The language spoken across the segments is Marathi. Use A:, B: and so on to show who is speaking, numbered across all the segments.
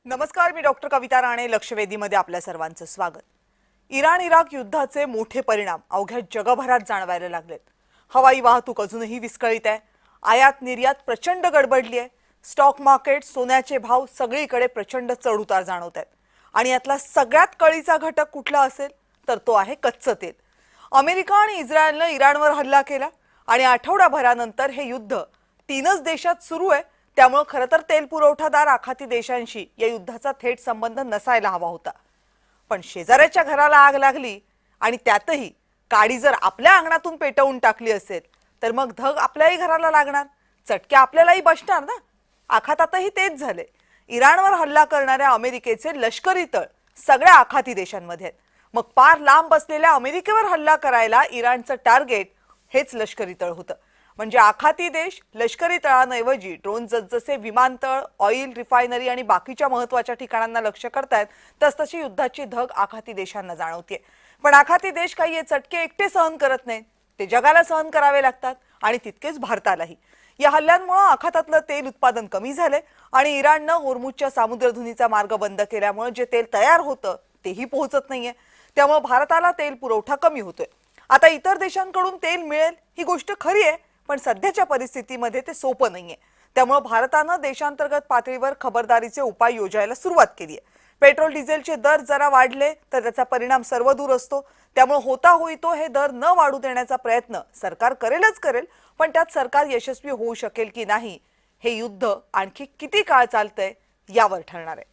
A: नमस्कार, मी डॉक्टर कविता राणे. लक्षवेधीमध्ये आपल्या सर्वांचं स्वागत. इराण-इराक युद्धाचे मोठे परिणाम अवघ्या जगभरात जाणवायला लागलेत. हवाई वाहतूक अजूनही विस्कळीत आहे. आयात निर्यात प्रचंड गडबडली आहे. स्टॉक मार्केट, सोन्याचे भाव सगळीकडे प्रचंड चढउतार जाणवत आहेत. आणि यातला सगळ्यात कळीचा घटक कुठला असेल तर तो आहे कच्चं तेल. अमेरिका आणि इस्रायलने इराणवर हल्ला केला आणि आठवडाभरानंतर हे युद्ध तीनच देशात सुरू आहे. त्यामुळे खरं तर तेल पुरवठादार आखाती देशांशी या युद्धाचा थेट संबंध नसायला हवा होता. पण शेजाऱ्याच्या घराला आग लागली आणि त्यातही काडी जर आपल्या अंगणातून पेटवून टाकली असेल तर मग धग आपल्याही घराला लागणार, चटके आपल्यालाही बसणार ना. आखातातही तेच झाले. इराणवर हल्ला करणाऱ्या अमेरिकेचे लष्करी तळ सगळ्या आखाती देशांमध्ये आहेत. मग पार लांब बसलेल्या अमेरिकेवर हल्ला करायला इराणचं टार्गेट हेच लष्करी तळ होतं. म्हणजे आखाती देश लष्करी तळांऐवजी ड्रोन जसजसे विमानतळ, ऑइल रिफायनरी आणि बाकीच्या महत्त्वाच्या ठिकाणांना लक्ष्य करतायत तसतशी युद्धाची धग आखाती देशांना जाणवते. पण आखाती देश काही हे चटके एकटे सहन करत नाहीत, ते जगाला सहन करावे लागतात आणि तितकेच भारतालाही. या हल्ल्यांमुळे आखातातलं तेल उत्पादन कमी झाले आणि इराणनं होर्मुझच्या सामुद्रधुनीचा मार्ग बंद केल्यामुळे जे तेल तयार होतं तेही पोहोचत नाहीये. त्यामुळे भारताला तेल पुरवठा कमी होतोय. आता इतर देशांकडून तेल मिळेल ही गोष्ट खरी आहे, पण सध्याच्या परिस्थितीमध्ये ते सोपं नाहीये. त्यामुळे भारतानं देशांतर्गत पातळीवर खबरदारीचे उपाय योजायला सुरुवात केली आहे. पेट्रोल डिझेलचे दर जरा वाढले तर त्याचा परिणाम सर्वदूर असतो. त्यामुळे होता होईतो हे दर न वाढू देण्याचा प्रयत्न सरकार करेलच करेल, पण त्यात सरकार यशस्वी होऊ शकेल की नाही हे युद्ध आणखी किती काळ चालतंय यावर ठरणार आहे.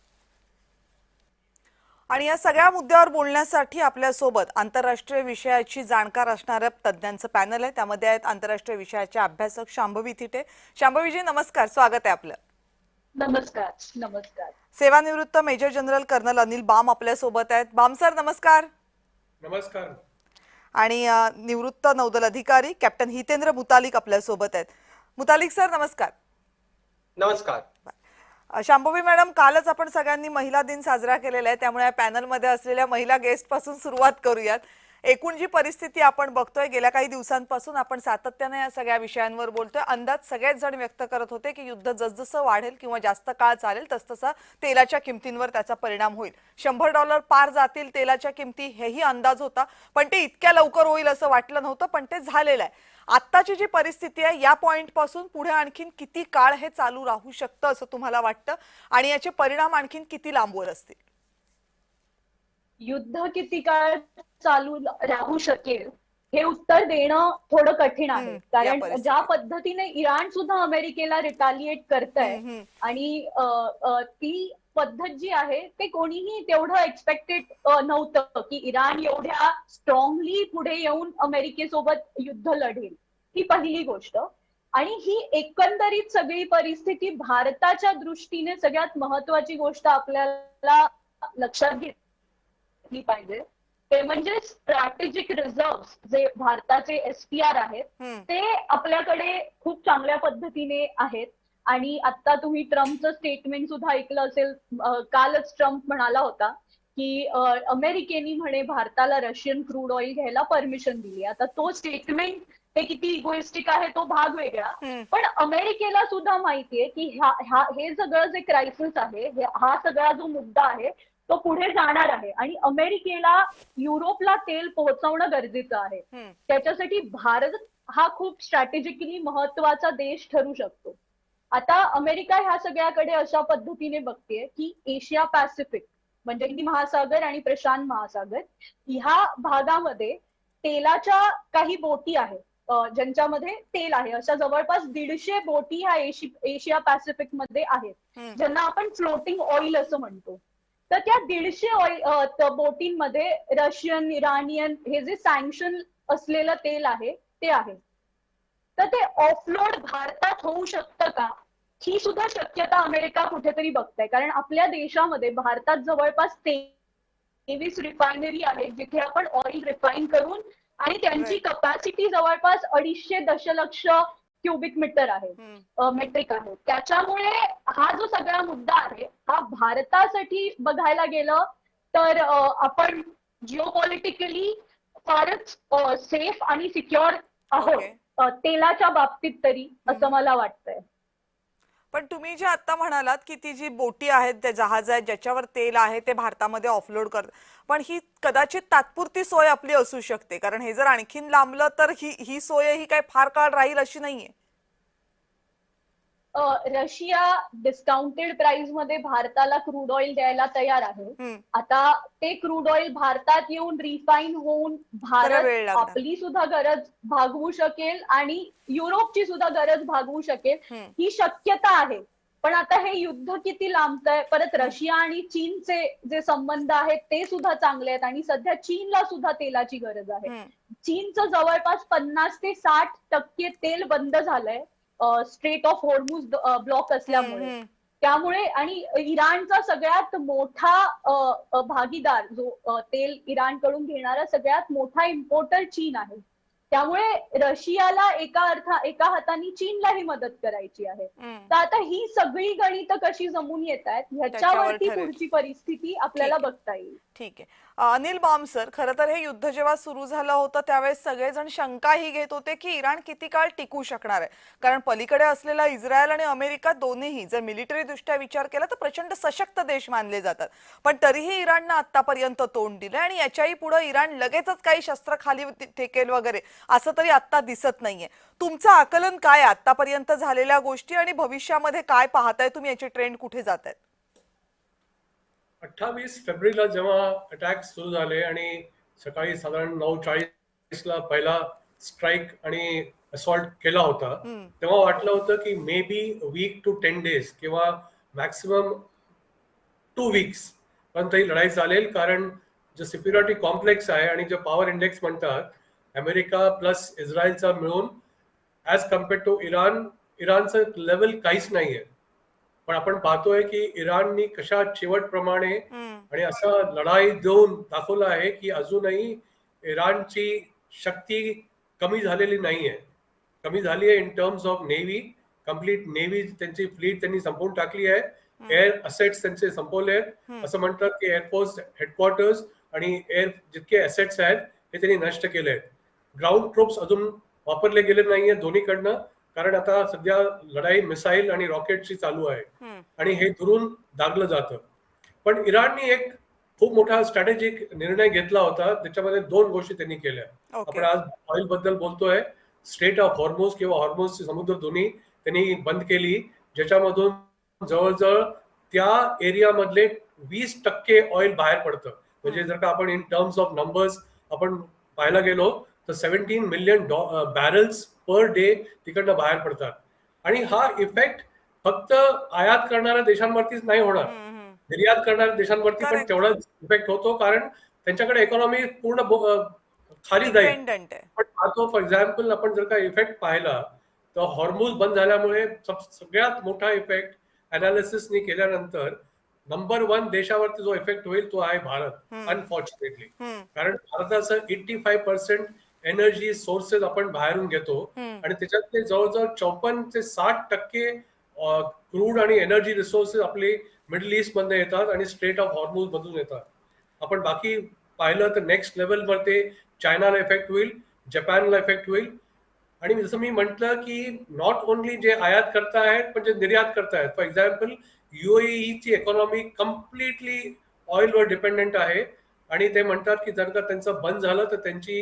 A: आणि या सगळ्या मुद्द्यावर बोलण्यासाठी आपल्यासोबत आंतरराष्ट्रीय विषयाची जाणकार असणाऱ्या तज्ज्ञांचं पॅनल आहे. त्यामध्ये आहेत आंतरराष्ट्रीय विषयाचे अभ्यासक शांभवी थिटे. शांभवीजी नमस्कार, स्वागत आहे आपलं.
B: नमस्कार. नमस्कार.
A: सेवानिवृत्त major general colonel Anil Bam आपल्यासोबत आहेत. बाम सर नमस्कार.
C: नमस्कार.
A: आणि निवृत्त नौदल अधिकारी कॅप्टन हितेंद्र मुतालिक आपल्यासोबत आहेत. मुतालिक सर नमस्कार.
C: नमस्कार.
A: शांभवी मॅडम, कालच आपण सगळ्यांनी महिला दिन साजरा केलेला आहे, त्यामुळे या पॅनलमध्ये असलेल्या महिला गेस्ट पासून सुरुवात करूयात. एकूण जी परिस्थिती आपण बघतोय गेल्या काही दिवसांपासून आपण सातत्याने या सगळ्या विषयांवर बोलतोय. अंदाज सगळेच जण व्यक्त करत होते की युद्ध जसजसं वाढेल किंवा जास्त काळ चालेल तसतसा तेलाच्या किमतींवर त्याचा परिणाम होईल. $100 पार जातील तेलाच्या किमती, हेही अंदाज होता. पण ते इतक्या लवकर होईल असं वाटलं नव्हतं, पण ते झालेलं आहे. आत्ताची जी परिस्थिती आहे या पॉइंट पासून पुढे आणखीन किती काळ हे चालू राहू शकतं असं तुम्हाला वाटतं आणि याचे परिणाम आणखीन किती लांबवर असतील?
B: युद्ध किती काळ चालू राहू शकेल हे उत्तर देणं थोडं कठीण आहे. कारण ज्या पद्धतीने इराण सुद्धा अमेरिकेला रिटालिएट करतंय आणि ती पद्धत जी आहे ते कोणीही तेवढं एक्सपेक्टेड नव्हतं की इराण एवढ्या स्ट्रॉंगली पुढे येऊन अमेरिकेसोबत युद्ध लढेल. ही पहिली गोष्ट. आणि ही एकंदरीत सगळी परिस्थिती भारताच्या दृष्टीने सगळ्यात महत्वाची गोष्ट आपल्याला लक्षात घेतली पाहिजे ते म्हणजे स्ट्रॅटेजिक रिझर्व्ह जे भारताचे SPR आहेत ते आपल्याकडे खूप चांगल्या पद्धतीने आहेत. आणि आता तुम्ही ट्रम्पचं स्टेटमेंट सुद्धा ऐकलं असेल. कालच ट्रम्प म्हणाला होता की अमेरिकेने म्हणे भारताला रशियन क्रूड ऑइल घ्यायला परमिशन दिली. आता तो स्टेटमेंट ते किती इगोइस्टिक आहे तो भाग वेगळा, पण अमेरिकेला सुद्धा माहितीये की हे सगळं जे क्रायसिस आहे, हा सगळा जो मुद्दा आहे तो पुढे जाणार आहे आणि अमेरिकेला युरोपला तेल पोहोचवणं गरजेचं आहे. त्याच्यासाठी भारत हा खूप स्ट्रॅटेजिकली महत्वाचा देश ठरू शकतो. आता अमेरिका ह्या सगळ्याकडे अशा पद्धतीने बघतेय की एशिया पॅसिफिक म्हणजे हिंदी महासागर आणि प्रशांत महासागर ह्या भागामध्ये तेलाच्या काही बोटी आहेत ज्यांच्यामध्ये तेल आहे. अशा जवळपास 150 बोटी ह्या एशिया पॅसिफिक मध्ये आहेत, ज्यांना आपण फ्लोटिंग ऑइल असं म्हणतो. तर त्या 150 बोटींमध्ये रशियन, इराणियन हे जे सँक्शन असलेलं तेल आहे ते आहे. तर ते ऑफलोड भारतात होऊ शकतं का, ही सुद्धा शक्यता अमेरिका कुठेतरी बघताय. कारण आपल्या देशामध्ये भारतात जवळपास 23 रिफायनरी आहेत जिथे आपण ऑइल रिफाईन करून आणि त्यांची कपॅसिटी जवळपास 250 दशलक्ष क्युबिक मीटर आहे, मेट्रिक आहे. त्याच्यामुळे हा जो सगळा मुद्दा आहे हा भारतासाठी बघायला गेलं तर आपण जिओपॉलिटिकली फारच सेफ आणि सिक्युअर आहोत तेलाच्या बाबतीत तरी, असं मला वाटतंय.
A: पण तुम्ही जे आता म्हणालात की ती जी बोटी आहेत, त्या जहाज आहेत ज्याच्यावर तेल आहे ते भारतामध्ये ऑफलोड करतात, पण ही कदाचित तात्पुरती सोय आपली असू शकते, कारण हे जर आणखीन लांबलं तर ही ही सोय ही काही फार काळ राहील अशी नाहीये.
B: रशिया डिस्काउंटेड प्राइस मध्ये भारताला क्रूड ऑइल द्यायला तयार आहे.
A: हम्म.
B: आता ते क्रूड ऑइल भारतात येऊन रिफाईन होऊन
A: त्याला
B: भारत
A: वेळ लागणार.
B: आपली सुद्धा गरज भागवू शकेल आणि युरोपची सुद्धा गरज भागवू शकेल, ही शक्यता आहे. पण आता हे युद्ध किती लांबतंय, परत रशिया आणि चीनचे जे संबंध आहेत ते सुद्धा चांगले आहेत आणि सध्या चीनला सुद्धा तेलाची गरज आहे. चीनचं जवळपास 50 ते 60% तेल बंद झालंय स्ट्रेट ऑफ हॉर्मुझ ब्लॉक असल्यामुळे. त्यामुळे आणि इराणचा सगळ्यात मोठा भागीदार जो तेल इराणकडून घेणारा सगळ्यात मोठा इम्पोर्टर चीन आहे. त्यामुळे रशियाला एका हाताने चीनलाही मदत करायची आहे. तर आता ही सगळी गणितं कशी जमून येत आहेत ह्याच्यावरती
A: ठरेल.
B: पुढची परिस्थिती आपल्याला बघता येईल.
A: ठीक आहे. अनिल बॉम्ब सर, खरं तर हे युद्ध जेव्हा सुरू झालं होतं त्यावेळेस सगळेजण शंकाही घेत होते की इराण किती काळ टिकू शकणार आहे, कारण पलीकडे असलेला इस्रायल आणि अमेरिका दोन्हीही जर मिलिटरी दृष्ट्या विचार केला तर प्रचंड सशक्त देश मानले जातात, पण तरीही इराणनं आतापर्यंत तोंड दिलं आणि याच्याही पुढे इराण लगेचच काही शस्त्र खाली टेकेल वगैरे असं तरी आता दिसत नाहीये. तुमचं आकलन काय आतापर्यंत झालेल्या गोष्टी आणि भविष्यामध्ये काय पाहताय तुम्ही, याचे ट्रेंड कुठे जात आहेत?
C: 28 फेब्रुवारीला जेव्हा अटॅक सुरू झाले आणि सकाळी साधारण 9:40ला पहिला स्ट्राईक आणि असॉल्ट केला होता, तेव्हा वाटलं होतं की maybe week to 10 days किंवा मॅक्सिमम 2 वीक्स पर्यंत ही लढाई चालेल, कारण जो सिक्युरिटी कॉम्प्लेक्स आहे आणि जो पॉवर इंडेक्स म्हणतात अमेरिका प्लस इस्रायलचा मिळून ऍज कम्पेअर्ड टू इराणचं लेवल काहीच नाहीये. पण आपण पाहतोय की इराणनी कशा शेवटप्रमाणे आणि असं लढाई देऊन दाखवलं आहे की अजूनही इराणची शक्ती कमी झालेली नाहीये. कमी झाली आहे in terms of navy. Complete navy त्यांची फ्लीट त्यांनी संपवून टाकली आहे. एअर असेट्स त्यांचे संपवले आहेत. असं म्हणतात की एअरफोर्स हेडक्वार्टर्स आणि एअर जितके असेट्स आहेत हे त्यांनी नष्ट केले आहेत. ग्राउंड ट्रूप्स अजून वापरले गेले नाहीये दोन्हीकडनं, कारण आता सध्या लढाई मिसाईल आणि रॉकेटची चालू आहे आणि हे दुरून दागलं जातं. पण इराणनी एक खूप मोठा स्ट्रॅटेजिक निर्णय घेतला होता, त्याच्यामध्ये 2 गोष्टी त्यांनी केल्या. आपण आज ऑइल बद्दल बोलतोय. स्ट्रेट ऑफ हॉर्मुझ किंवा हॉर्मुझ समुद्र दोन्ही त्यांनी बंद केली, ज्याच्यामधून जवळजवळ त्या एरियामधले 20% ऑइल बाहेर पडतं. म्हणजे जर का आपण इन टर्म्स ऑफ नंबर्स आपण पाहायला गेलो तर 17 मिलियन बॅरल्स पर डे तिकडनं बाहेर पडतात. आणि हा इफेक्ट फक्त आयात करणाऱ्या देशांवरतीच नाही होणार, निर्यात करणाऱ्या देशांवरती पण तेवढाच इफेक्ट होतो, कारण त्यांच्याकडे इकॉनॉमी पूर्ण खाली जाईल. पण पाहतो फॉर एक्झाम्पल आपण जर का इफेक्ट पाहिला तर हॉर्मुझ बंद झाल्यामुळे सगळ्यात मोठा इफेक्ट अनालिसिसनी केल्यानंतर नंबर 1 देशावरती जो इफेक्ट होईल तो आहे भारत, अनफॉर्च्युनेटली. कारण भारताचं 85% एनर्जी सोर्सेस आपण बाहेरून घेतो आणि त्याच्यातले जवळजवळ 54 ते 60% क्रूड आणि एनर्जी रिसोर्सेस आपले मिडल ईस्ट मधून येतात आणि स्ट्रेट ऑफ हॉर्मुझ मधून येतात. आपण बाकी पाहिलं तर नेक्स्ट लेवलवर ते चायनाला इफेक्ट होईल, जपानला इफेक्ट होईल. आणि जसं मी म्हटलं की नॉट ओनली जे आयात करतायत पण जे निर्यात करतायत. फॉर एक्झाम्पल UAE ची इकॉनॉमी कम्प्लिटली ऑइलवर डिपेंडेंट आहे आणि ते म्हणतात की जर का त्यांचं बंद झालं तर त्यांची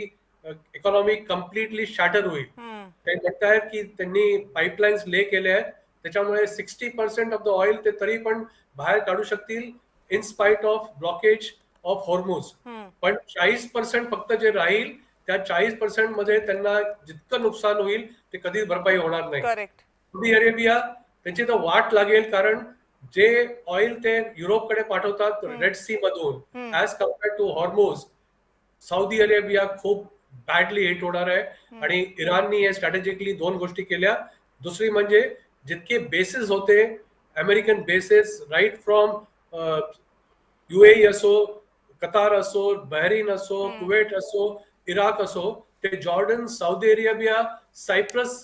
C: इकॉनॉमी कम्प्लिटली शॅटर होईल. ते म्हणतायत की त्यांनी पाईपलाईन्स ले केले आहेत, त्याच्यामुळे 60% ऑफ द ऑइल ते तरी पण बाहेर काढू शकतील in spite of blockage of Hormuz. पण 40% फक्त जे राहील त्या 40% मध्ये त्यांना जितकं नुकसान होईल ते कधीच भरपाई होणार नाही. सौदी अरेबिया त्यांची तर वाट लागेल, कारण जे ऑइल ते युरोपकडे पाठवतात रेड सी मधून as compared to Hormuz, Saudi Arabia खूप बॅडली हिट होणार आहे. आणि इराणनी हे स्ट्रॅटेजिकली 2 गोष्टी केल्या. दुसरी म्हणजे जितके बेसेस होते American bases, right from UAE असो, कतार असो, बहरीन असो, कुवेट असो, इराक असो, ते जॉर्डन, सौदी अरेबिया, सायप्रस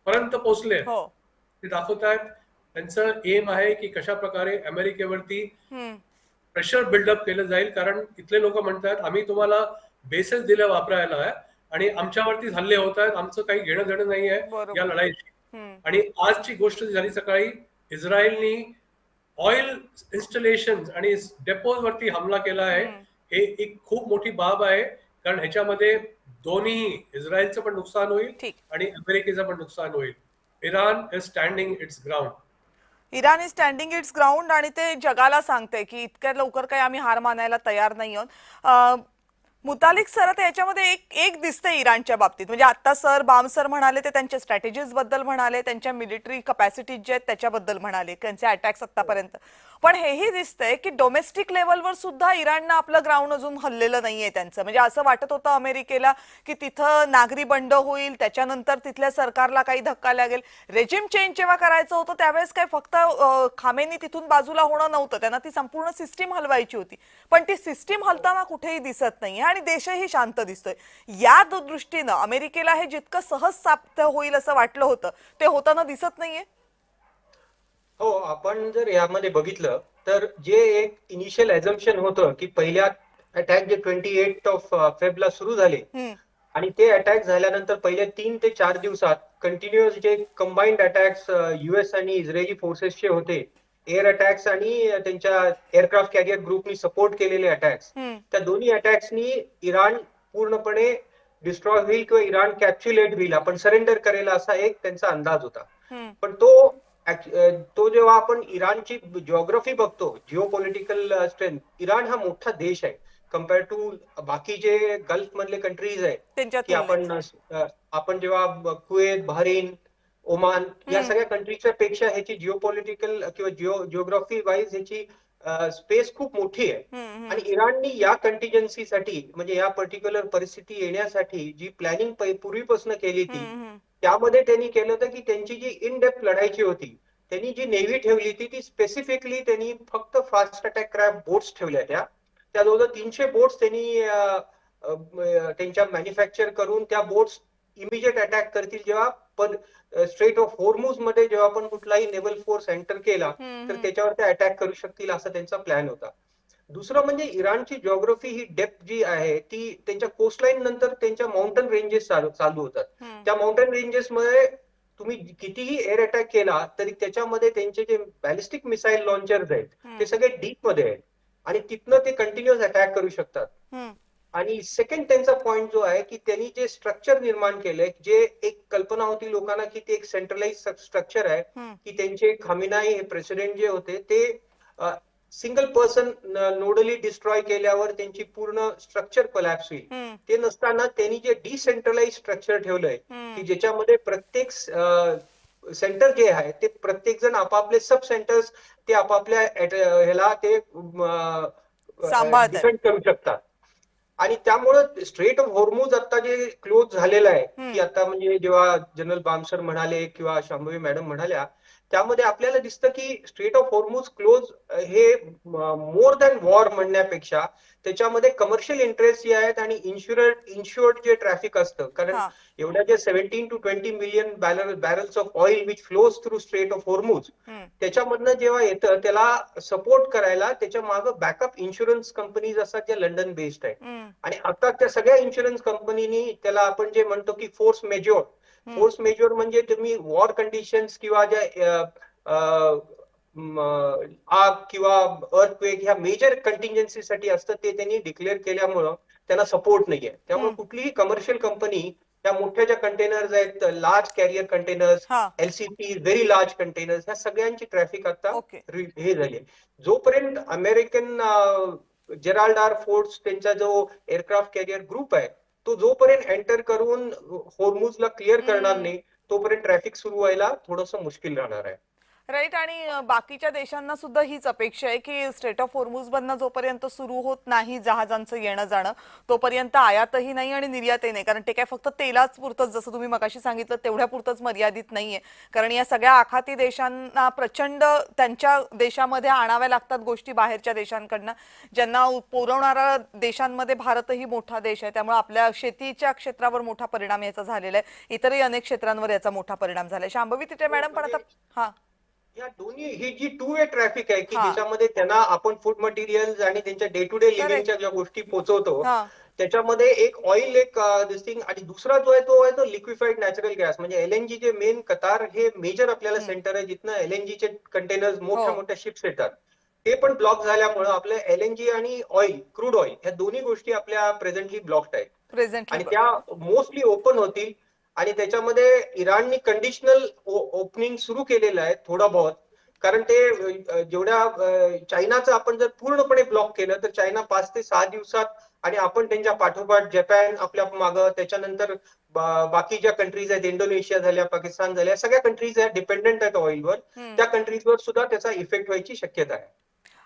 C: पर्यंत पोहोचले. ते दाखवतात त्यांचं एम आहे की कशा प्रकारे अमेरिकेवरती प्रेशर बिल्डअप केलं जाईल, कारण इथले लोक म्हणतात आम्ही तुम्हाला बेसेस दिले वापरायला आणि आमच्यावरती हल्ले होत आहेत, आमचं काही घेणं देणं नाही आहे या लढाईची. आणि आजची गोष्ट झाली सकाळी इस्रायलनी ऑइल इन्स्टॉलेशन आणि डेपोज वरती हमला केला आहे. हे एक खूप मोठी बाब आहे, कारण ह्याच्यामध्ये दोन्ही इस्रायलचं पण नुकसान होईल
A: ठीक.
C: आणि अमेरिकेचं पण नुकसान होईल. Iran is standing it's ground.
A: Iran is standing it's ground आणि ते जगाला सांगते की इतक्या लवकर काही आम्ही हार मानायला तयार नाही आहोत. मुतालिक सर, आता याच्यामध्ये एक दिसतंय इराणच्या बाबतीत, म्हणजे आता बाम सर म्हणाले ते त्यांच्या स्ट्रॅटेजीज बद्दल म्हणाले, त्यांच्या मिलिटरी कपॅसिटीज जे आहेत त्याच्याबद्दल म्हणाले, त्यांचे अटॅक्स आतापर्यंत. पण हेही दिसतंय की डोमेस्टिक लेवलवर सुद्धा इराणनं आपलं ग्राउंड अजून हल्लेलं नाहीये त्यांचं. म्हणजे असं वाटत होतं अमेरिकेला की तिथं नागरी बंड होईल, त्याच्यानंतर तिथल्या सरकारला काही धक्का लागेल. रेजिम चेंज जेव्हा करायचं होतं त्यावेळेस काय फक्त खामेनी तिथून बाजूला होणं नव्हतं, त्यांना ती संपूर्ण सिस्टीम हलवायची होती. पण ती सिस्टीम हलताना कुठेही दिसत नाहीये आणि देशही शांत दिसतोय. या दृष्टीनं अमेरिकेला हे जितकं सहज साध्य होईल असं वाटलं होतं ते होताना दिसत नाहीये.
D: हो, आपण जर यामध्ये बघितलं तर जे एक इनिशियल ॲझम्पशन होतं की पहिल्या अटॅक जे 28 फेब्रुवारीला सुरू झाले आणि ते अटॅक झाल्यानंतर पहिल्या 3 ते 4 दिवसात कंटिन्युअस जे कंबाईंड अटॅक्स युएस आणि इस्रायली फोर्सेसचे होते, एअर अटॅक्स आणि त्यांच्या एअरक्राफ्ट कॅरियर ग्रुपनी सपोर्ट केलेले अटॅक्स, त्या दोन्ही अटॅक्सनी इराण पूर्णपणे डिस्ट्रॉय होईल किंवा इराण कॅप्च्युलेट होईल, आपण सरेंडर करेल असा एक त्यांचा अंदाज होता. पण तो जेव्हा आपण इराणची जिओग्राफी बघतो, जिओ पॉलिटिकल स्ट्रेंथ, इराण हा मोठा देश आहे कम्पेअर टू बाकी जे गल्फ मधले कंट्रीज आहेत की आपण जेव्हा कुवेत, बहरीन, ओमान या सगळ्या कंट्रीच्या पेक्षा ह्याची जिओ पॉलिटिकल किंवा जिओग्राफी वाईज ह्याची स्पेस खूप मोठी आहे. आणि इराणनी या कंटिजन्सीसाठी म्हणजे या पर्टिक्युलर परिस्थिती येण्यासाठी जी प्लॅनिंग पूर्वीपासून केली ती, त्यामध्ये त्यांनी केलं होतं की त्यांची जी इन डेप्थ लढायची होती, त्यांनी जी नेव्ही ठेवली ती स्पेसिफिकली त्यांनी फक्त फास्ट अटॅक क्राफ्ट बोट्स ठेवल्या. त्या जवळजवळ 300 बोट्स त्यांनी त्यांच्या मॅन्युफॅक्चर करून त्या बोट्स इमिजिएट अटॅक करतील जेव्हा स्ट्रेट ऑफ होर्मुझ मध्ये जेव्हा आपण कुठलाही नेव्हल फोर्स एंटर केला तर त्याच्यावर ते अटॅक करू शकतील असा त्यांचा प्लॅन होता. दुसरं म्हणजे इराणची जिओग्राफी ही डेप्थ जी आहे ती त्यांच्या कोस्टलाईन नंतर त्यांच्या माउंटन रेंजेस चालू होतात. त्या माउंटन रेंजेस मध्ये तुम्ही कितीही एअर अटॅक केला तरी त्याच्यामध्ये त्यांचे जे बॅलिस्टिक मिसाईल लॉन्चर्स आहेत ते सगळे डीप मध्ये आहेत आणि तिथनं ते कंटिन्युअस अटॅक करू शकतात. आणि सेकंड त्यांचा पॉइंट जो आहे की त्यांनी जे स्ट्रक्चर निर्माण केलंय, जे एक कल्पना होती लोकांना की ते एक सेंट्रलाइज स्ट्रक्चर आहे की त्यांचे खमेनाई हे प्रेसिडेंट जे होते ते सिंगल पर्सन नोडली डिस्ट्रॉय केल्यावर त्यांची पूर्ण स्ट्रक्चर कोलॅप्स होईल. ते नसताना त्यांनी जे डिसेंट्रलाइज स्ट्रक्चर ठेवलंय की ज्याच्यामध्ये प्रत्येक सेंटर जे आहे ते प्रत्येक जण आपापले सब सेंटर्स ते आपापल्या ह्याला ते डिफेंड करू शकतात. आणि त्यामुळं स्ट्रेट ऑफ होर्मुझ आता जे क्लोज झालेलं आहे की आता म्हणजे जेव्हा जनरल बामसर म्हणाले किंवा शांभवी मॅडम म्हणाल्या त्यामध्ये आपल्याला दिसतं की स्ट्रेट ऑफ होर्मुझ क्लोज हे मोर दॅन वॉर म्हणण्यापेक्षा त्याच्यामध्ये कमर्शियल इंटरेस्ट जे आहेत आणि इन्शुअर्ड जे ट्रॅफिक असतं, कारण एवढ्या जे 17 to 20 million barrels of oil which flows through straight of Hormuz, त्याच्यामधनं जेव्हा येतं त्याला सपोर्ट करायला त्याच्या मागं बॅकअप इन्शुरन्स कंपनीज असतात ज्या लंडन बेस्ड आहेत. आणि आता त्या सगळ्या इन्शुरन्स कंपनीनी त्याला आपण जे म्हणतो की फोर्स मेजॉर म्हणजे तुम्ही वॉर कंडिशन्स किंवा ज्या आग किंवा अर्थक्वेक ह्या मेजर कंटिंजन्सीसाठी असतं ते त्यांनी डिक्लेअर केल्यामुळं त्यांना सपोर्ट नाहीये. त्यामुळे कुठलीही कमर्शियल कंपनी त्या मोठ्या ज्या कंटेनर्स आहेत, large carrier containers, LCC very large containers, ह्या सगळ्यांची ट्रॅफिक आता हे झाली. जोपर्यंत अमेरिकन जेराल्ड आर फोर्स त्यांचा जो एअरक्राफ्ट कॅरियर ग्रुप आहे तो जोपर्यंत एंटर करून होर्मुझला क्लिअर करणार नाही तोपर्यंत ट्रॅफिक सुरू व्हायला थोडंसं मुश्किल राहणार आहे.
A: राईट. आणि बाकीच्या देशांना सुद्धा हीच अपेक्षा आहे की स्ट्रेट ऑफ होर्मुझ मधनं जोपर्यंत सुरू होत नाही जहाजांचं येणं जाणं तोपर्यंत आयातही नाही आणि निर्यातही नाही, कारण ते काय फक्त तेलाच पुरतंच, जसं तुम्ही मगाशी सांगितलं तेवढ्या पुरतंच मर्यादित नाहीये. कारण या सगळ्या आखाती देशांना प्रचंड त्यांच्या देशामध्ये आणाव्या लागतात गोष्टी बाहेरच्या देशांकडनं, ज्यांना पुरवणारा देशांमध्ये भारतही मोठा देश आहे. त्यामुळे आपल्या शेतीच्या क्षेत्रावर मोठा परिणाम याचा झालेला आहे, इतरही अनेक क्षेत्रांवर याचा मोठा परिणाम झालाय. शांभवी तिथे मॅडम पण आता
D: या दोन्ही ही जी टू वे ट्रॅफिक आहे की
A: हा.
D: ज्याच्यामध्ये त्यांना आपण फूड मटेरियल्स आणि त्यांच्या डे टू डे लिव्हिंगच्या ज्या गोष्टी पोहोचवतो
A: हा.
D: त्याच्यामध्ये एक ऑइल एक दिस थिंग आणि दुसरा जो आहे तो लिक्विफाईड नॅचरल गॅस म्हणजे एलएनजी जे मेन कतार हे मेजर आपल्याला सेंटर आहे जिथनं एलएनजीचे कंटेनर्स मोठ्या मोठ्या शिप्स येतात ते पण ब्लॉक झाल्यामुळे आपल्या एलएनजी आणि ऑइल क्रूड ऑइल ह्या दोन्ही गोष्टी आपल्या प्रेझेंटली ब्लॉक्ड आहेत
A: प्रेझेंटली
D: आणि त्या मोस्टली ओपन होतील आणि त्याच्यामध्ये इराणनी कंडिशनल ओपनिंग सुरू केलेलं आहे थोडा बहुत कारण ते जेवढ्या चायनाचं आपण जर पूर्णपणे ब्लॉक केलं तर चायना 5 ते 6 दिवसात आणि आपण त्यांच्या पाठोपाठ जपान आपल्या मागं त्याच्यानंतर बाकी ज्या कंट्रीज आहेत इंडोनेशिया झाल्या पाकिस्तान झाल्या सगळ्या कंट्रीज आहेत डिपेंडंट आहेत ऑइलवर त्या कंट्रीजवर सुद्धा त्याचा इफेक्ट व्हायची शक्यता आहे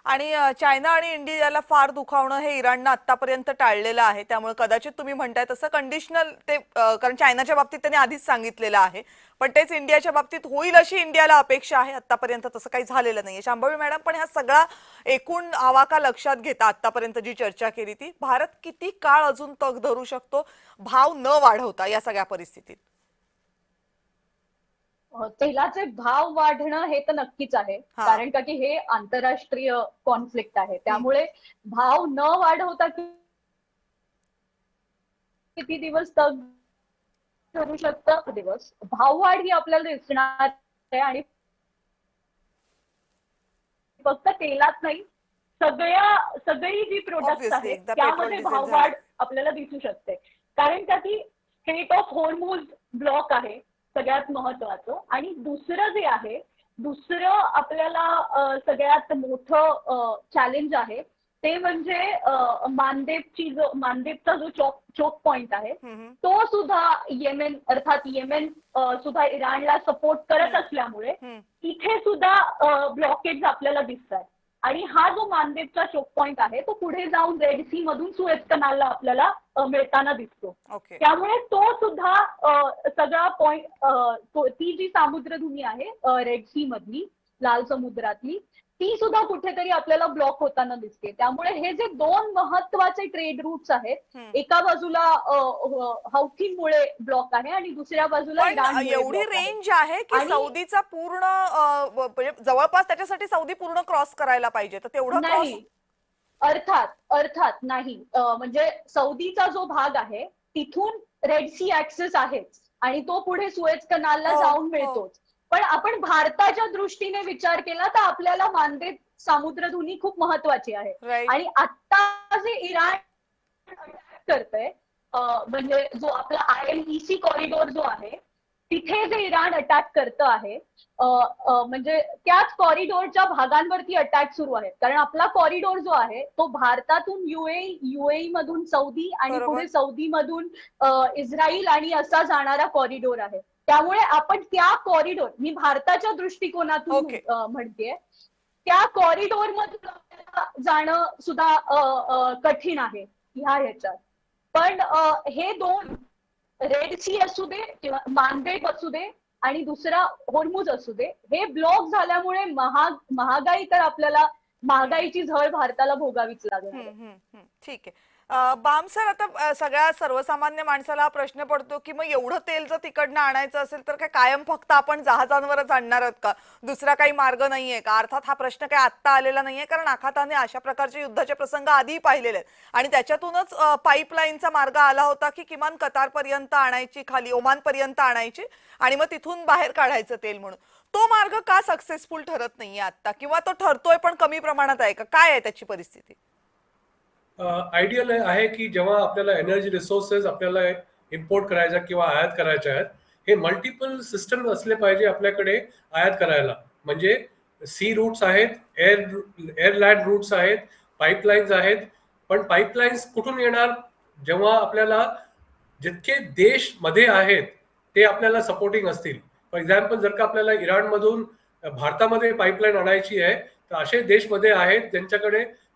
A: आणि चायना आणि इंडियाला फार दुखावणं हे इराणनं आतापर्यंत टाळलेलं आहे त्यामुळे कदाचित तुम्ही म्हणताय तसं कंडिशनल ते कारण चायनाच्या बाबतीत त्यांनी आधीच सांगितलेलं आहे पण तेच इंडियाच्या बाबतीत होईल अशी इंडियाला अपेक्षा आहे आतापर्यंत तसं काही झालेलं नाहीये शांभवी मॅडम पण हा सगळा एकूण आवाका लक्षात घेता आतापर्यंत जी चर्चा केली ती भारत किती काळ अजून तग धरू शकतो भाव न वाढवता या सगळ्या परिस्थितीत
B: तेलाचे भाव वाढणं हे तर नक्कीच आहे कारण का की हे आंतरराष्ट्रीय कॉन्फ्लिक्ट आहे त्यामुळे भाव न वाढवता किती दिवस तग धरू शकतं दिवस भाववाढ ही आपल्याला दिसणार आहे आणि फक्त तेलात नाही सगळी जी प्रोडक्ट्स आहेत त्यामध्ये भाववाढ आपल्याला दिसू शकते कारण का की स्ट्रेट ऑफ होर्मुझ ब्लॉक आहे सगळ्यात महत्वाचं आणि दुसरं जे आहे आपल्याला सगळ्यात मोठं चॅलेंज आहे ते म्हणजे मानदेपचा जो चोक पॉइंट आहे तो सुद्धा येमेन अर्थात येमेन सुद्धा इराणला सपोर्ट करत असल्यामुळे तिथे सुद्धा ब्लॉकेज आपल्याला दिसतात आणि हा जो मानदेपचा चोक पॉइंट आहे तो पुढे जाऊन रेड सी मधून सुएझ कनालला आपल्याला मिळताना दिसतो त्यामुळे तो सुद्धा सगळा पॉइंट ती जी सामुद्रधुनी आहे रेड सी मधली लाल समुद्रातली ती सुद्धा कुठेतरी आपल्याला ब्लॉक होताना दिसते त्यामुळे हे जे दोन महत्वाचे ट्रेड रूट्स आहेत एका बाजूला हौथीमुळे ब्लॉक आहे आणि दुसऱ्या बाजूला
A: एवढी रेंज आहे की सौदीचा पूर्ण जवळपास त्याच्यासाठी सौदी पूर्ण क्रॉस करायला पाहिजे तर तेवढं
B: नाही अर्थात नाही म्हणजे सौदीचा जो भाग आहे तिथून रेड सी ऍक्सेस आहेच आणि तो पुढे सुएझ कनालला जाऊन मिळतोच पण आपण भारताच्या दृष्टीने विचार केला तर आपल्याला मानदेप सामुद्रधुनी खूप महत्वाची आहे आणि आता जे इराण करतंय म्हणजे जो आपला IMEC कॉरिडॉर जो आहे तिथे जे इराण अटॅक करतं आहे म्हणजे त्याच कॉरिडॉरच्या भागांवरती अटॅक सुरू आहेत कारण आपला कॉरिडॉर जो आहे तो भारतातून युएई मधून सौदी आणि पुढे सौदी मधून इस्रायल आणि असा जाणारा कॉरिडॉर आहे त्यामुळे आपण त्या कॉरिडॉर मी भारताच्या दृष्टिकोनातून म्हणतेय त्या कॉरिडॉर मधून जाणं सुद्धा कठीण आहे ह्याच्यात पण हे दोन रेड सी असू दे किंवा मानदेप असू दे आणि दुसरा होर्मुझ असू दे हे ब्लॉक झाल्यामुळे महागाई तर आपल्याला महागाईची झळ भारताला भोगावीच लागणार
A: ठीक आहे बाम सर आता सगळ्या सर्वसामान्य माणसाला हा प्रश्न पडतो की मग एवढं तेल जर तिकडनं आणायचं असेल तर काय कायम फक्त आपण जहाजांवरच आणणार आहोत का दुसरा काही मार्ग नाहीये का अर्थात हा प्रश्न काही आत्ता आलेला नाहीये कारण आखाताने अशा प्रकारचे युद्धाचे प्रसंग आधी पाहिलेले आहेत आणि त्याच्यातूनच पाईपलाईनचा मार्ग आला होता की किमान कतारपर्यंत आणायची खाली ओमानपर्यंत आणायची आणि मग तिथून बाहेर काढायचं तेल म्हणून तो मार्ग का सक्सेसफुल ठरत नाहीये आता किंवा तो ठरतोय पण कमी प्रमाणात आहे का काय आहे त्याची परिस्थिती
C: आयडियल आहे की जेव्हा आपल्याला एनर्जी रिसोर्सेस आपल्याला इम्पोर्ट करायच्या किंवा आयात करायच्या आहेत हे मल्टिपल सिस्टम असले पाहिजे आपल्याकडे आयात करायला म्हणजे सी रूट्स आहेत एअरलँड रूट्स आहेत पाईपलाईन्स आहेत पण पाईपलाईन्स कुठून येणार जेव्हा आपल्याला जितके देश मध्ये आहेत ते आपल्याला सपोर्टिंग असतील फॉर एक्झाम्पल जर का आपल्याला इराणमधून भारतामध्ये पाईपलाईन आणायची आहे तर असे देश मध्ये आहेत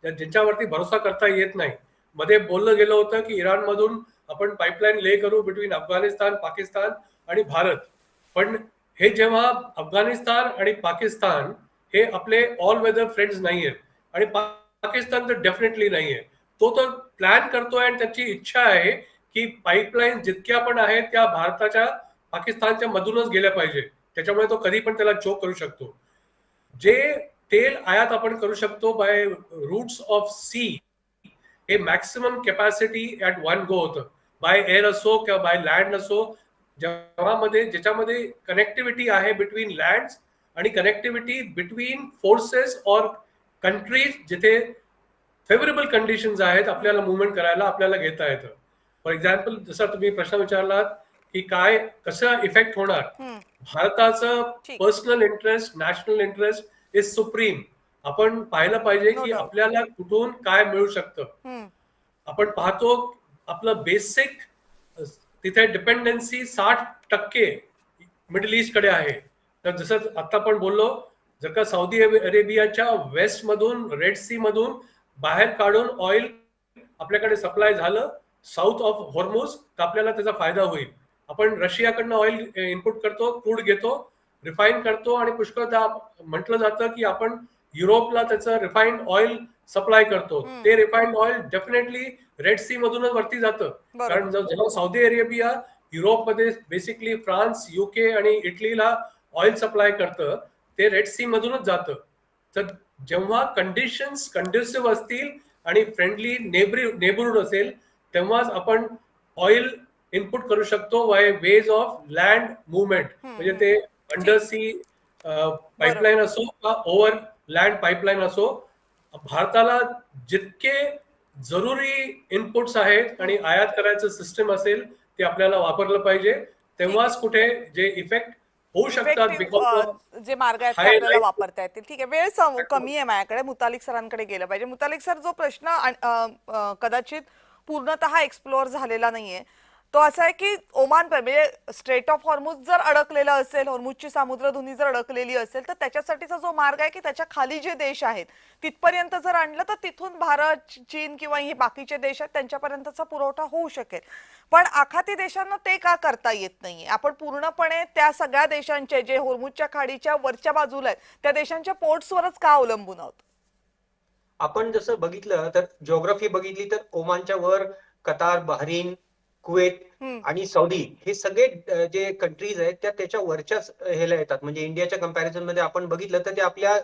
C: ज्यांच्यावरती भरोसा करता येत नाही मध्ये बोललं गेलं होतं की इराणमधून आपण पाईपलाईन ले करू बिटवीन अफगाणिस्तान पाकिस्तान आणि भारत पण हे जेव्हा अफगाणिस्तान आणि पाकिस्तान हे आपले ऑल वेदर फ्रेंड्स नाही आहेत आणि पाकिस्तान तर डेफिनेटली नाहीये तो तर प्लॅन करतोय आणि त्याची इच्छा आहे की पाईपलाईन जितक्या पण आहेत त्या भारताच्या पाकिस्तानच्या मधूनच गेल्या पाहिजे त्याच्यामुळे तो कधी पण त्याला चोक करू शकतो जे तेल आयात आपण करू शकतो बाय रूट्स ऑफ सी, हे maximum capacity at one go होतं. बाय एअर असो किंवा बाय लँड असो, ज्याच्यामध्ये कनेक्टिव्हिटी आहे बिटवीन लँड आणि connectivity between forces or countries, जिथे फेवरेबल कंडिशन्स आहेत आपल्याला मुवमेंट करायला, आपल्याला घेता येतं. फॉर एक्झाम्पल, जसा तुम्ही प्रश्न विचारलात की काय कसं इफेक्ट होणार, भारताचं personal interest, national interest is supreme. आपण पाहिलं पाहिजे की आपल्याला कुठून काय मिळू शकतं. आपण पाहतो आपलं बेसिक तिथे डिपेंडन्सी 60% मिडल ईस्ट कडे आहे. तर जसं आता आपण बोललो, जर का सौदी अरेबियाच्या वेस्ट मधून, रेड सी मधून बाहेर काढून ऑइल आपल्याकडे सप्लाय झालं साऊथ ऑफ हॉर्मुझ, तर आपल्याला त्याचा फायदा होईल. आपण रशियाकडनं ऑइल इनपुट करतो, क्रूड घेतो, रिफाईन करतो आणि पुष्कळदा म्हटलं जातं की आपण युरोपला त्याचं रिफाईंड ऑइल सप्लाय करतो. ते refined oil definitely Red Sea मधूनच वरती जातं. कारण जेव्हा सौदी अरेबिया युरोपमध्ये बेसिकली फ्रान्स, युके आणि इटलीला ऑइल सप्लाय करतं, ते रेड सी मधूनच जातं. तर जेव्हा कंडिशन्स कंड्युसिव्ह असतील आणि फ्रेंडली नेबरहुड असेल, तेव्हाच आपण ऑइल इनपुट करू शकतो by ways of land movement. म्हणजे ते अंडर सी पाईपलाईन असो का ओव्हर लँड पाईपलाईन असो, भारताला जितके जरुरी इनपुट्स आहेत आणि आयात करायचं सिस्टम असेल ते आपल्याला वापरलं पाहिजे. तेव्हाच कुठे जे इफेक्ट होऊ शकतात बिकॉज
A: जे मार्ग आहेत ते आपल्याला वापरता येतील. ठीक आहे, वेळ कमी आहे माझ्याकडे. मुतालिक सरांकडे गेलं पाहिजे. मुतालिक सर, जो प्रश्न कदाचित पूर्णतः एक्सप्लोअर झालेला नाहीये तो असा आहे की ओमान, म्हणजे स्ट्रेट ऑफ हॉर्मुझ जर अडकलेलं असेल, हॉर्मुझची सामुद्रधुनी जर अडकलेली असेल, तर त्याच्यासाठीचा जो मार्ग आहे की त्याच्या खाली जे देश आहेत तिथपर्यंत जर आणलं तर तिथून भारत, चीन किंवा हे बाकीचे देश आहेत त्यांच्यापर्यंतचा पुरवठा होऊ शकेल. पण आखाती देशांना ते का करता येत नाहीये? आपण पूर्णपणे त्या सगळ्या देशांचे जे हॉर्मुझच्या खाडीच्या वरच्या बाजूला आहेत त्या देशांच्या पोर्ट्सवरच का अवलंबून आहोत?
D: आपण जसं बघितलं तर जिओग्राफी बघितली तर ओमानच्या वर कतार, बहरीन, कुवेत आणि सौदी हे सगळे जे कंट्रीज आहेत त्या त्याच्या वरच्याच ह्याला येतात. म्हणजे इंडियाच्या कंपॅरिझन मध्ये आपण बघितलं तर ते आपल्या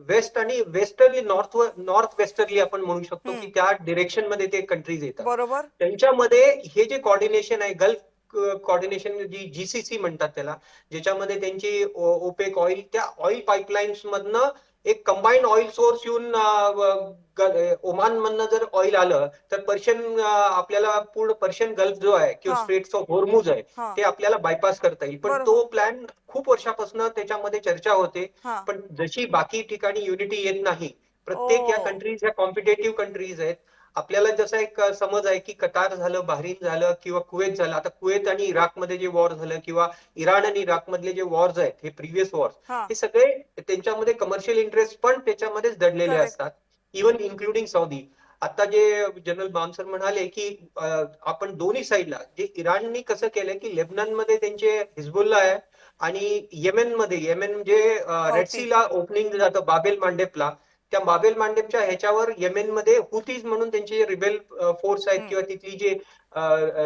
D: वेस्ट आणि वेस्टर्ली, नॉर्थ वेस्टर्ली आपण म्हणू शकतो की त्या डिरेक्शन मध्ये ते कंट्रीज येतात.
A: बरोबर.
D: त्यांच्यामध्ये हे जे कोऑर्डिनेशन आहे, गल्फ कोऑर्डिनेशन, जी जीसीसी म्हणतात त्याला, ज्याच्यामध्ये त्यांची ओपेक ऑइल, त्या ऑइल पाईपलाईन्स मधनं एक कंबाईंड ऑइल सोर्स येऊन ओमान मधनं जर ऑइल आलं तर आपल्याला पूर्ण पर्शियन गल्फ जो आहे किंवा स्ट्रेट्स ऑफ हॉर्मुझ आहे ते आपल्याला बायपास करता येईल. पण तो प्लॅन खूप वर्षापासून त्याच्यामध्ये चर्चा होते, पण जशी बाकी ठिकाणी युनिटी येत नाही. प्रत्येक या कंट्रीज, ह्या कॉम्पिटेटिव्ह कंट्रीज आहेत. आपल्याला जसा एक समज आहे की कतार झालं, बहरीन झालं किंवा कुवेत झालं. आता कुवेत आणि इराकमध्ये जे वॉर झालं किंवा इराण आणि इराक मधले जे वॉर्स आहेत, हे प्रिव्हियस वॉर्स, हे सगळे त्यांच्यामध्ये कमर्शियल इंटरेस्ट पण त्याच्यामध्येच दडलेले असतात, इव्हन इन्क्लुडिंग सौदी. आता जे जनरल बामसर म्हणाले की आपण दोन्ही साईडला, जे इराणनी कसं केलंय की लेबननमध्ये त्यांचे हिजबुल्ला आहे आणि येमेन जे रेड सीला ओपनिंग जातं बाबेल मांडेपला, त्या बाबेल मांडेपच्या ह्याच्यावर येमेनमध्ये हुतीज म्हणून त्यांचे रिबेल फोर्स आहेत किंवा तिथली जे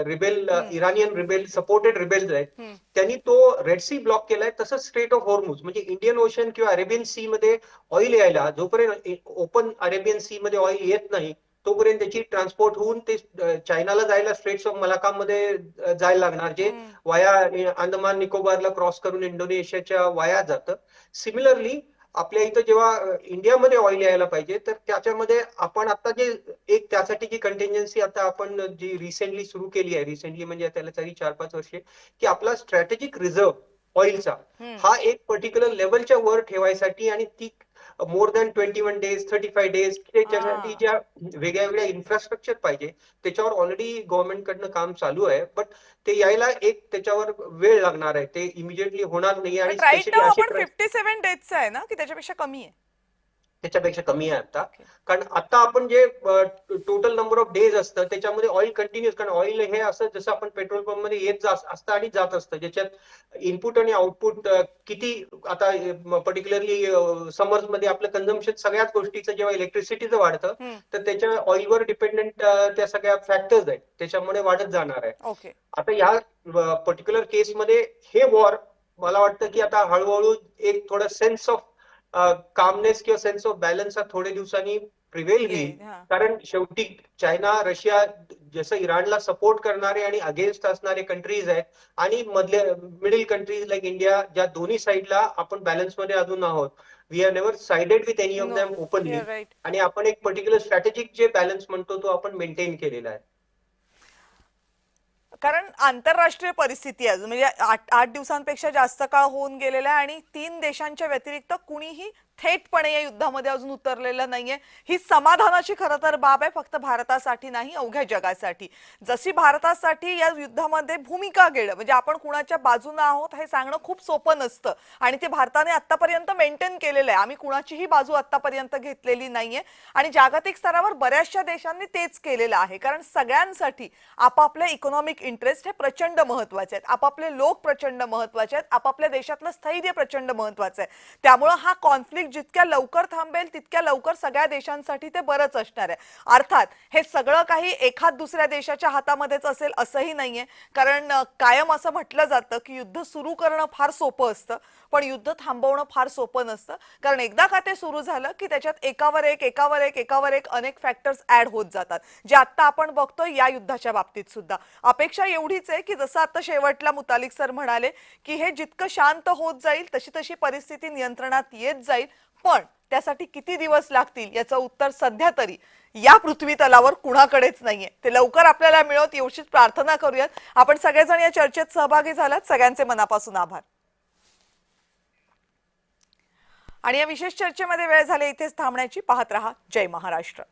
D: रिबेल, इराणियन रिबेल, सपोर्टेड रिबेल्स आहेत, त्यांनी तो रेड सी ब्लॉक केलाय. तसंच स्ट्रेट ऑफ हॉर्मुझ म्हणजे इंडियन ओशन किंवा अरेबियन सी मध्ये ऑइल यायला, जोपर्यंत ओपन अरेबियन सी मध्ये ऑइल येत नाही तोपर्यंत त्याची ट्रान्सपोर्ट होऊन ते चायनाला जायला स्ट्रेट्स ऑफ मलाकामध्ये जायला लागणार, जे वाया अंदमान निकोबारला क्रॉस करून इंडोनेशियाच्या वाया जातं. सिमिलरली आपल्या इथं जेव्हा इंडियामध्ये ऑइल यायला पाहिजे तर त्याच्यामध्ये आपण आता जे एक त्यासाठी जी कंटिन्जन्सी आता आपण जी रिसेंटली सुरू केली आहे, रिसेंटली म्हणजे त्याला तरी 4-5 वर्षे, की आपला स्ट्रॅटेजिक रिझर्व्ह ऑइलचा हा एक पर्टिक्युलर लेवलच्या वर ठेवायसाठी आणि ती मोर दॅन 21 डेज, 35 डेज, त्याच्यासाठी ज्या वेगळ्या वेगळ्या इन्फ्रास्ट्रक्चर पाहिजे त्याच्यावर ऑलरेडी गव्हर्नमेंट कडनं काम चालू आहे. बट ते यायला एक त्याच्यावर वेळ लागणार आहे, ते इमिजिएटली होणार नाही. आणि
A: स्पेशली आपण 57 डेजचा आहे ना की त्याच्यापेक्षा कमी आहे?
D: त्याच्यापेक्षा कमी आहे आता. कारण आता आपण जे टोटल नंबर ऑफ डेज असतं त्याच्यामध्ये ऑइल कंटिन्युअस, कारण ऑइल हे असं जसं आपण पेट्रोल पंप मध्ये येत असतं आणि जात असतं, ज्याच्यात इनपुट आणि आउटपुट किती, आता पर्टिक्युलरली समर्स मध्ये आपलं कन्झम्पशन सगळ्याच गोष्टीचं जेव्हा इलेक्ट्रिसिटीचं वाढतं तर त्याच्या ऑइलवर डिपेंडेंट त्या सगळ्या फॅक्टर्स आहेत, त्याच्यामुळे वाढत जाणार आहे. आता या पर्टिक्युलर केसमध्ये हे वॉर मला वाटतं की आता हळूहळू एक थोडं सेन्स ऑफ कामनेस किंवा सेन्स ऑफ बॅलन्स हा थोड्या दिवसांनी प्रिव्हेल होईल.
A: हा.
D: कारण शेवटी चायना, रशिया जसं इराणला सपोर्ट करणारे आणि अगेन्स्ट असणारे कंट्रीज आहेत, आणि मधले मिडल कंट्रीज लाईक इंडिया, ज्या दोन्ही साईडला आपण बॅलन्स मध्ये अजून आहोत. We are never sided with any of
A: No,
D: them openly.
A: you're right.
D: आणि आपण एक पर्टिक्युलर स्ट्रॅटेजिक जे बॅलन्स म्हणतो तो आपण मेंटेन केलेला आहे.
A: कारण आंतरराष्ट्रीय परिस्थिती आहे म्हणजे 8 दिवसांपेक्षा जास्त काळ होऊन गेलेला आहे आणि 3 देशांच्या व्यतिरिक्त कुणीही थेटपणे या युद्धामध्ये अजून उतरलेलं नाहीये. ही समाधानाची खरं तर बाब आहे, फक्त भारतासाठी नाही, अवघ्या जगासाठी. जशी भारतासाठी या युद्धामध्ये भूमिका घेणं म्हणजे आपण कुणाच्या बाजूने आहोत हे सांगणं खूप सोपं नसतं आणि ते भारताने आतापर्यंत मेंटेन केलेलं आहे. आम्ही कुणाचीही बाजू आतापर्यंत घेतलेली नाहीये आणि जागतिक स्तरावर बऱ्याचशा देशांनी तेच केलेलं आहे. कारण सगळ्यांसाठी आपापले इकॉनॉमिक इंटरेस्ट हे प्रचंड महत्त्वाचे आहेत, आपापले लोक प्रचंड महत्त्वाचे आहेत, आपापल्या देशातलं स्थैर्य प्रचंड महत्त्वाचं आहे. त्यामुळे हा कॉन्फ्लिक्ट जितक्या लवकर थांबेल तितक्या लवकर सगळ्या देशांसाठी ते बरंच असणार आहे. अर्थात हे सगळं काही एखाद दुसऱ्या देशाच्या हातामध्येच असेल असंही नाहीये. कारण कायम असं म्हटलं जातं की युद्ध सुरू करणं फार सोपं असतं पण युद्ध थांबवणं फार सोपं नसतं. कारण एकदा का ते सुरू झालं की त्याच्यात एकावर एक अनेक फॅक्टर्स ऍड होत जातात, जे आता आपण बघतोय या युद्धाच्या बाबतीत सुद्धा. अपेक्षा एवढीच आहे की जसं आता शेवटला मुतालिक सर म्हणाले की हे जितकं शांत होत जाईल तशी तशी परिस्थिती नियंत्रणात येत जाईल, पण त्यासाठी किती दिवस लागतील याचं उत्तर सध्या तरी या पृथ्वी तलावर कुणाकडेच नाहीये. ते लवकर आपल्याला मिळत एवढीच प्रार्थना करूयात. आपण सगळेजण या चर्चेत सहभागी झालात, सगळ्यांचे मनापासून आभार. आणि या विशेष चर्चेमध्ये वेळ झाले इथेच थांबण्याची. पाहत रहा जय महाराष्ट्र.